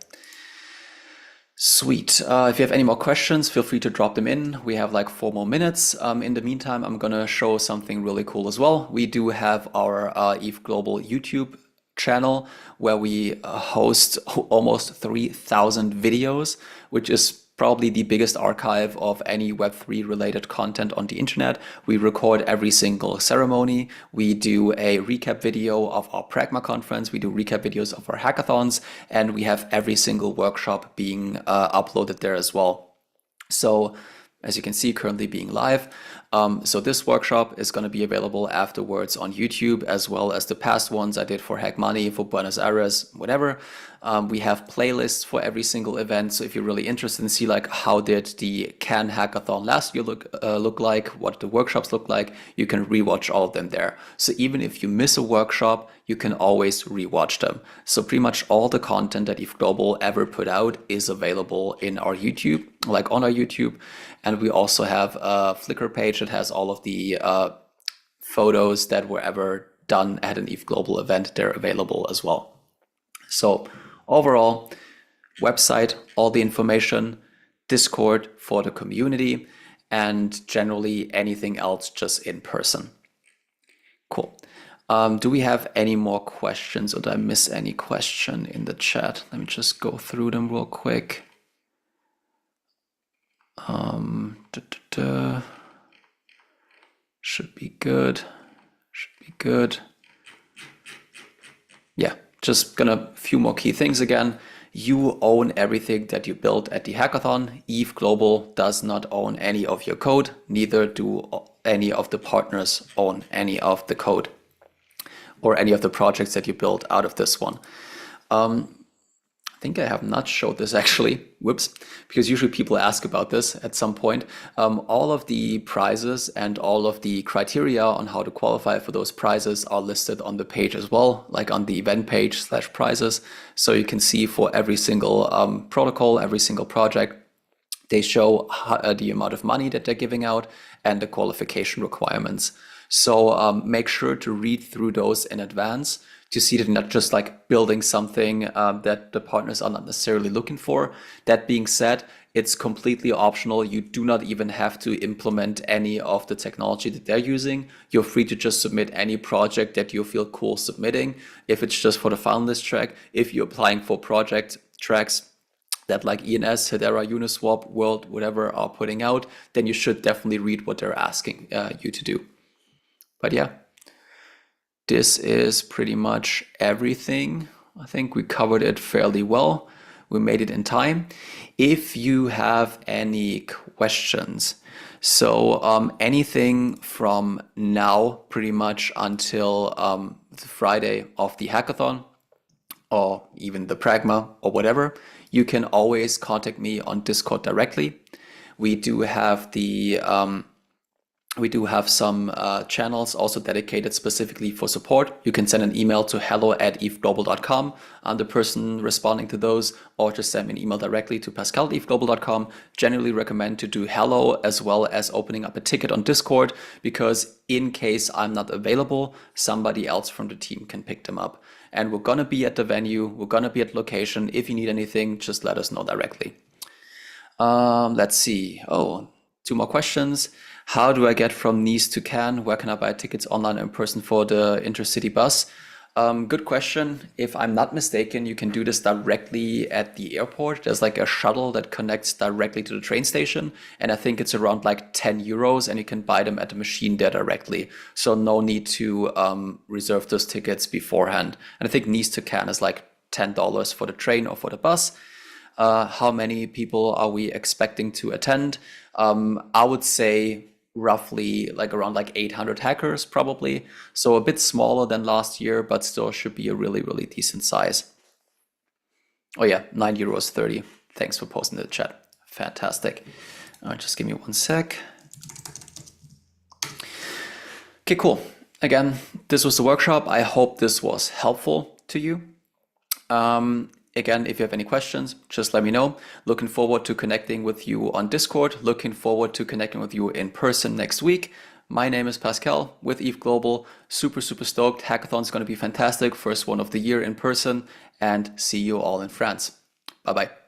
Sweet. If you have any more questions, feel free to drop them in. We have like 4 more minutes. In the meantime, I'm gonna show something really cool as well. We do have our ETHGlobal YouTube channel where we host almost 3,000 videos, which is probably the biggest archive of any Web3 related content on the internet. We record every single ceremony. We do a recap video of our Pragma conference. We do recap videos of our hackathons, and we have every single workshop being uploaded there as well. So as you can see, currently being live. So this workshop is going to be available afterwards on YouTube, as well as the past ones I did for Hack Money, for Buenos Aires, whatever. We have playlists for every single event. So if you're really interested in see like how did the Cannes Hackathon last year look like, what the workshops look like, you can rewatch all of them there. So even if you miss a workshop, you can always rewatch them. So pretty much all the content that ETHGlobal ever put out is available in our YouTube, like on our YouTube. And we also have a Flickr page that has all of the photos that were ever done at an ETHGlobal event. They're available as well. So overall, website, all the information, Discord for the community, and generally anything else just in person. Cool. Do we have any more questions, or did I miss any question in the chat? Let me just go through them real quick. Should be good. Should be good. Yeah, just a few more key things again. You own everything that you built at the hackathon. ETHGlobal does not own any of your code. Neither do any of the partners own any of the code or any of the projects that you built out of this one. I think I have not showed this actually, whoops, because usually people ask about this at some point. All of the prizes and all of the criteria on how to qualify for those prizes are listed on the page as well, like on the event page /prizes. So you can see for every single protocol, every single project, they show the amount of money that they're giving out and the qualification requirements. So make sure to read through those in advance to see that you're not just like building something that the partners are not necessarily looking for. That being said, it's completely optional. You do not even have to implement any of the technology that they're using. You're free to just submit any project that you feel cool submitting. If it's just for the finalist track, if you're applying for a project tracks that like ENS, Hedera, Uniswap, World, whatever are putting out, then you should definitely read what they're asking you to do. But yeah, this is pretty much everything. I think we covered it fairly well. We made it in time. If you have any questions, so anything from now pretty much until the Friday of the hackathon, or even the Pragma or whatever, you can always contact me on Discord directly. We do have some channels also dedicated specifically for support. You can send an email to hello@ethglobal.com. I'm the person responding to those, or just send me an email directly to pascal@ethglobal.com. Generally recommend to do hello as well as opening up a ticket on Discord, because in case I'm not available, somebody else from the team can pick them up. And we're gonna be at the venue, we're gonna be at location. If you need anything, just let us know directly. Let's see. Oh, 2 more questions. How do I get from Nice to Cannes? Where can I buy tickets online or in person for the intercity bus? Good question. If I'm not mistaken, you can do this directly at the airport. There's like a shuttle that connects directly to the train station, and I think it's around like 10 euros, and you can buy them at the machine there directly. So no need to reserve those tickets beforehand. And I think Nice to Cannes is like $10 for the train or for the bus. How many people are we expecting to attend? I would say roughly like around like 800 hackers probably. So a bit smaller than last year, but still should be a really, really decent size. Oh yeah, €9.30. Thanks for posting in the chat. Fantastic. Just give me 1 sec. Okay, cool. Again, this was the workshop. I hope this was helpful to you. Again, if you have any questions, just let me know. Looking forward to connecting with you on Discord. Looking forward to connecting with you in person next week. My name is Pascal with ETHGlobal. Super, super stoked. Hackathon's going to be fantastic. First one of the year in person. And see you all in France. Bye-bye.